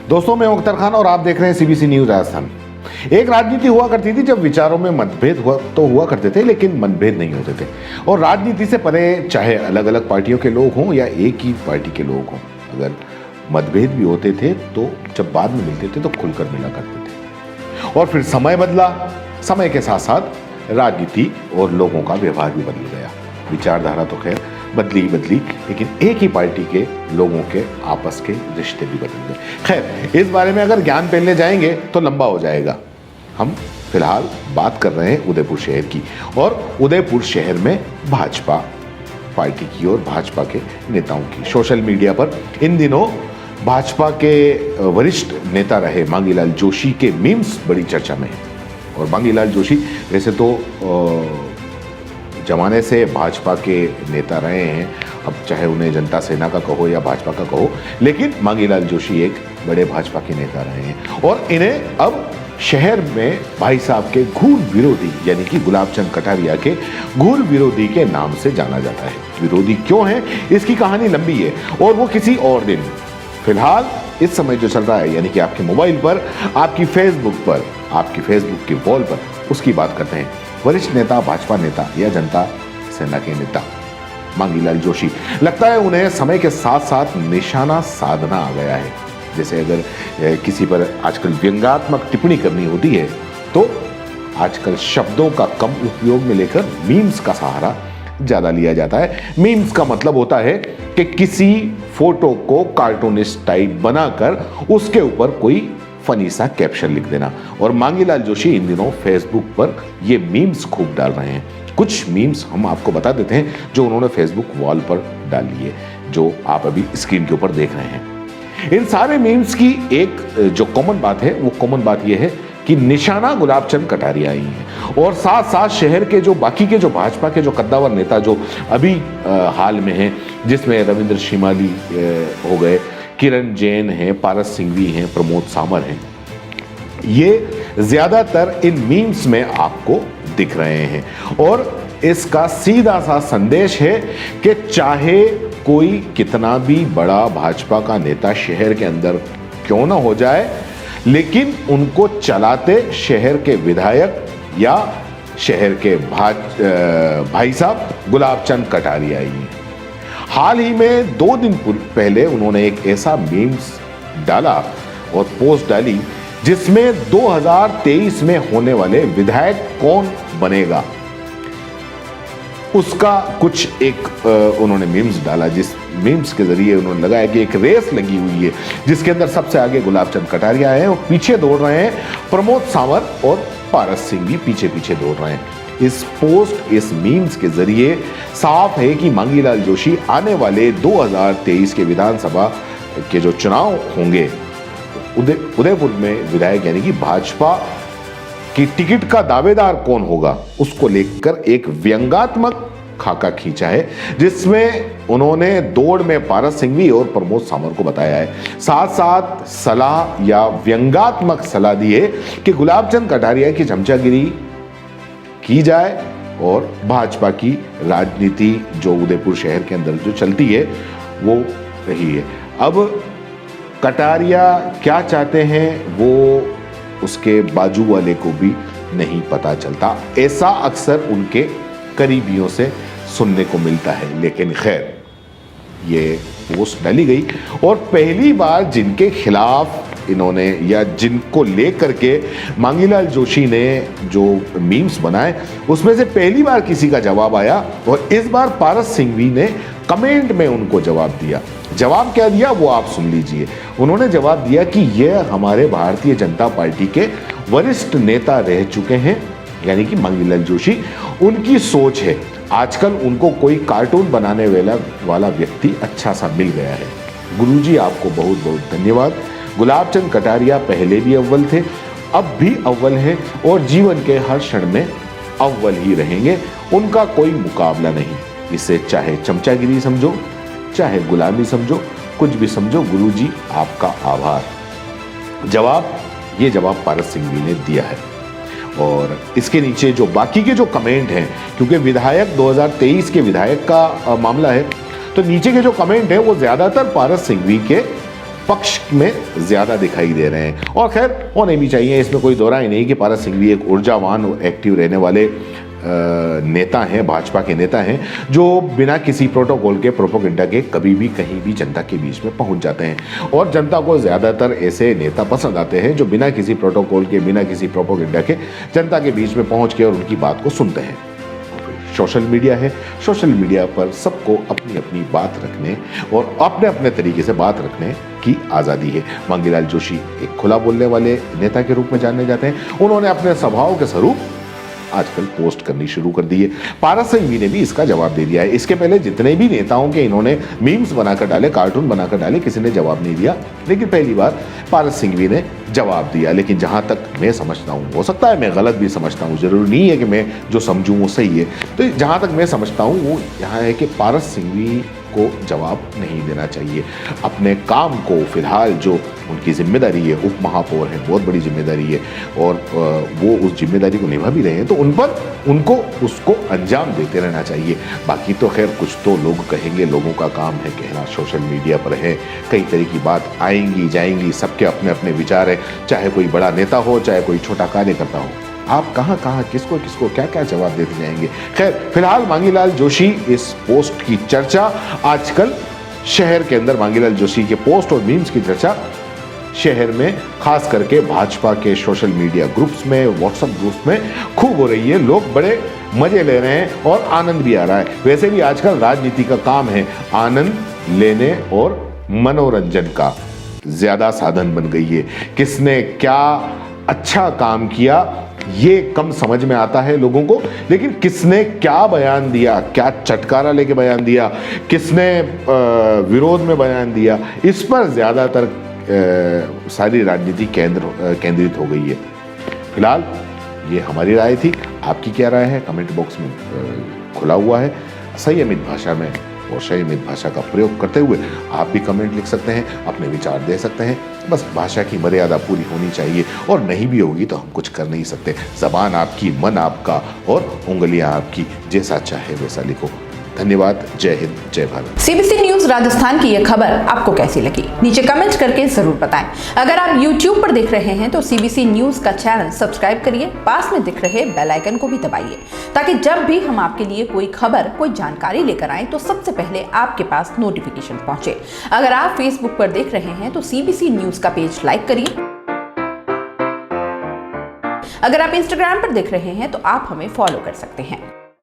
दोस्तों, मैं मुख्तार खान और आप देख रहे हैं सीबीसी न्यूज राजस्थान। एक राजनीति हुआ करती थी जब विचारों में मतभेद हुआ करते थे, लेकिन मतभेद नहीं होते थे। और राजनीति से परे चाहे अलग अलग पार्टियों के लोग हों या एक ही पार्टी के लोग हों, अगर मतभेद भी होते थे तो जब बाद में मिलते थे तो खुलकर मिला करते थे। और फिर समय बदला, समय के साथ साथ राजनीति और लोगों का व्यवहार भी बदल गया। विचारधारा तो खैर बदली ही बदली, लेकिन एक ही पार्टी के लोगों के आपस के रिश्ते भी बदल गए। खैर, इस बारे में अगर ज्ञान फैलने जाएंगे तो लंबा हो जाएगा। हम फिलहाल बात कर रहे हैं उदयपुर शहर की, और उदयपुर शहर में भाजपा पार्टी की और भाजपा के नेताओं की। सोशल मीडिया पर इन दिनों भाजपा के वरिष्ठ नेता रहे मांगीलाल जोशी के मीम्स बड़ी चर्चा में हैं। और मांगीलाल जोशी वैसे तो जमाने से भाजपा के नेता रहे हैं, अब चाहे उन्हें जनता सेना का कहो या भाजपा का कहो, लेकिन मांगीलाल जोशी एक बड़े भाजपा के नेता रहे हैं। और इन्हें अब शहर में भाई साहब के घूर विरोधी यानी कि गुलाबचंद कटारिया के घूर विरोधी के नाम से जाना जाता है। विरोधी क्यों है, इसकी कहानी लंबी है और वो किसी और दिन। फिलहाल इस समय जो चल रहा है, यानी कि आपके मोबाइल पर, आपकी फेसबुक पर, आपकी फेसबुक की वॉल पर, उसकी बात करते हैं। वरिष्ठ नेता, भाजपा नेता या जनता सेना के नेता मांगीलाल जोशी, लगता है उन्हें समय के साथ साथ निशाना साधना आ गया है। जैसे अगर किसी पर आजकल व्यंग्यात्मक टिप्पणी करनी होती है तो आजकल शब्दों का कम उपयोग में लेकर मीम्स का सहारा ज्यादा लिया जाता है। मीम्स का मतलब होता है कि किसी फोटो को कार्टूनिस्ट टाइप बनाकर उसके ऊपर कोई फनी सा कैप्शन लिख देना। और मांगीलाल जोशी इन दिनों फेसबुक पर ये मीम्स खूब डाल रहे हैं। कुछ मीम्स हम आपको बता देते हैं जो उन्होंने फेसबुक वॉल पर डाल लिए, जो आप अभी स्क्रीन के ऊपर देख रहे हैं। इन सारे मीम्स की एक जो कॉमन बात है, वो कॉमन बात यह है कि निशाना गुलाबचंद कटारिया ही है। और साथ साथ शहर के जो बाकी के जो भाजपा के जो कद्दावर नेता जो अभी हाल में हैं, जिसमें रविंद्र शिमाली हो गए, किरण जैन हैं, पारस सिंघवी हैं, प्रमोद सामर हैं, ये ज्यादातर इन मीम्स में आपको दिख रहे हैं। और इसका सीधा सा संदेश है कि चाहे कोई कितना भी बड़ा भाजपा का नेता शहर के अंदर क्यों ना हो जाए, लेकिन उनको चलाते शहर के विधायक या शहर के भाई साहब गुलाबचंद कटारिया ही हैं। हाल ही में 2 दिन पहले उन्होंने एक ऐसा मीम्स डाला और पोस्ट डाली जिसमें 2023 में होने वाले विधायक कौन बनेगा उसका कुछ एक उन्होंने मीम्स डाला, जिस मीम्स के जरिए उन्होंने लगाया कि एक रेस लगी हुई है जिसके अंदर सबसे आगे गुलाबचंद कटारिया है और पीछे दौड़ रहे हैं प्रमोद सामर और पारस सिंह भी पीछे पीछे दौड़ रहे हैं। इस पोस्ट, इस मीम्स के जरिए साफ है कि मांगीलाल जोशी आने वाले 2023 के विधानसभा के जो चुनाव होंगे, उदयपुर में विधायक यानी कि भाजपा की टिकट का दावेदार कौन होगा, उसको लेकर एक व्यंग्यात्मक खाका खींचा है, जिसमें उन्होंने दौड़ में पारस सिंघवी और प्रमोद सामर को बताया है। साथ साथ सलाह या व्यंग्यात्मक सलाह दी है कि गुलाबचंद कटारिया की चमचागिरी की जाए और भाजपा की राजनीति जो उदयपुर शहर के अंदर जो चलती है वो रही है। अब कटारिया क्या चाहते हैं वो उसके बाजू वाले को भी नहीं पता चलता, ऐसा अक्सर उनके करीबियों से सुनने को मिलता है। लेकिन खैर, ये पोस्ट डाली गई और पहली बार जिनके खिलाफ इन्होंने या जिनको लेकर के मांगीलाल जोशी ने जो मीम्स बनाए उसमें से पहली बार किसी का जवाब आया और इस बार पारस सिंघवी ने कमेंट में उनको जवाब दिया। जवाब क्या दिया वो आप सुन लीजिए। उन्होंने जवाब दिया कि यह हमारे भारतीय जनता पार्टी के वरिष्ठ नेता रह चुके हैं, यानी कि मांगीलाल जोशी, उनकी सोच है। आजकल उनको कोई कार्टून बनाने वाला व्यक्ति अच्छा सा मिल गया है। गुरुजी आपको बहुत बहुत धन्यवाद। गुलाबचंद कटारिया पहले भी अव्वल थे, अब भी अव्वल हैं और जीवन के हर क्षण में अव्वल ही रहेंगे। उनका कोई मुकाबला नहीं। इसे चाहे चमचागिरी समझो, चाहे गुलामी समझो, कुछ भी समझो, गुरुजी आपका आभार। ये जवाब पारस सिंघवी ने दिया है। और इसके नीचे जो बाकी के जो कमेंट हैं, क्योंकि विधायक 2023 के विधायक का मामला है, तो नीचे के जो कमेंट है वो ज्यादातर पारस सिंघवी के पक्ष में ज़्यादा दिखाई दे रहे हैं। और खैर होने भी चाहिए, इसमें कोई दो राय नहीं कि पारस सिंघवी एक ऊर्जावान और एक्टिव रहने वाले नेता हैं, भाजपा के नेता हैं, जो बिना किसी प्रोटोकॉल के, प्रोपोगेंडा के कभी भी कहीं भी जनता के बीच में पहुंच जाते हैं। और जनता को ज़्यादातर ऐसे नेता पसंद आते हैं जो बिना किसी प्रोटोकॉल के, बिना किसी प्रोपोगेंडा के जनता के बीच में पहुंच के और उनकी बात को सुनते हैं। सोशल मीडिया है, सोशल मीडिया पर सबको अपनी अपनी बात रखने और अपने अपने तरीके से बात रखने की आज़ादी है। मांगीलाल जोशी एक खुला बोलने वाले नेता के रूप में जाने जाते हैं। उन्होंने अपने स्वभाव के स्वरूप आजकल पोस्ट करनी शुरू कर दी है। पारस सिंघवी ने भी इसका जवाब दे दिया है। इसके पहले जितने भी नेताओं के इन्होंने मीम्स बनाकर डाले, कार्टून बनाकर डाले, किसी ने जवाब नहीं दिया, लेकिन पहली बार पारस सिंघवी ने जवाब दिया। लेकिन जहां तक मैं समझता हूं, हो सकता है मैं गलत भी समझता हूं, जरूरी नहीं है कि मैं जो समझूं वो सही है, तो जहां तक मैं समझता हूं वो यहाँ है कि पारस सिंघवी को जवाब नहीं देना चाहिए। अपने काम को फिलहाल जो उनकी जिम्मेदारी है, उप महापौर है, बहुत बड़ी जिम्मेदारी है और वो उस जिम्मेदारी को निभा भी रहे हैं, तो उनको उसको अंजाम देते रहना चाहिए। बाकी तो खैर कुछ तो लोग कहेंगे, लोगों का काम है कहना, सोशल मीडिया पर है, कई तरह की बात आएंगी जाएंगी, सबके अपने अपने विचार है, चाहे कोई बड़ा नेता हो, चाहे कोई छोटा कार्यकर्ता हो। आप कहाँ किसको किसको क्या क्या जवाब देते जाएंगे। खैर फिलहाल मांगीलाल जोशी इस पोस्ट की चर्चा आजकल शहर के अंदर, मांगीलाल जोशी के पोस्ट और मीम्स की चर्चा शहर में खास करके भाजपा के सोशल मीडिया ग्रुप्स में, व्हाट्सएप ग्रुप्स में खूब हो रही है। लोग बड़े मजे ले रहे हैं और आनंद भी आ रहा है। वैसे भी आजकल राजनीति का काम है आनंद लेने और मनोरंजन का ज्यादा साधन बन गई है। किसने क्या अच्छा काम किया ये कम समझ में आता है लोगों को, लेकिन किसने क्या बयान दिया, क्या चटकारा लेके बयान दिया, किसने विरोध में बयान दिया, इस पर ज्यादातर सारी राजनीति केंद्रित हो गई है। फिलहाल ये हमारी राय थी, आपकी क्या राय है कमेंट बॉक्स में खुला हुआ है। संयमित भाषा में और संयमित भाषा का प्रयोग करते हुए आप भी कमेंट लिख सकते हैं, अपने विचार दे सकते हैं। बस भाषा की मर्यादा पूरी होनी चाहिए, और नहीं भी होगी तो हम कुछ कर नहीं सकते। ज़बान आपकी, मन आपका और उंगलियां आपकी, जैसा चाहे वैसा लिखो। धन्यवाद। जय हिंद, जय भारत। सीबीसी न्यूज राजस्थान की यह खबर आपको कैसी लगी, नीचे कमेंट करके जरूर बताएं। अगर आप YouTube पर देख रहे हैं तो सीबीसी न्यूज का चैनल सब्सक्राइब करिए, पास में दिख रहे बेल आइकन को भी दबाइए, ताकि जब भी हम आपके लिए कोई खबर, कोई जानकारी लेकर आए तो सबसे पहले आपके पास नोटिफिकेशन पहुंचे। अगर आप Facebook पर देख रहे हैं तो सीबीसी न्यूज का पेज लाइक करिए। अगर आप Instagram पर देख रहे हैं तो आप हमें फॉलो कर सकते हैं।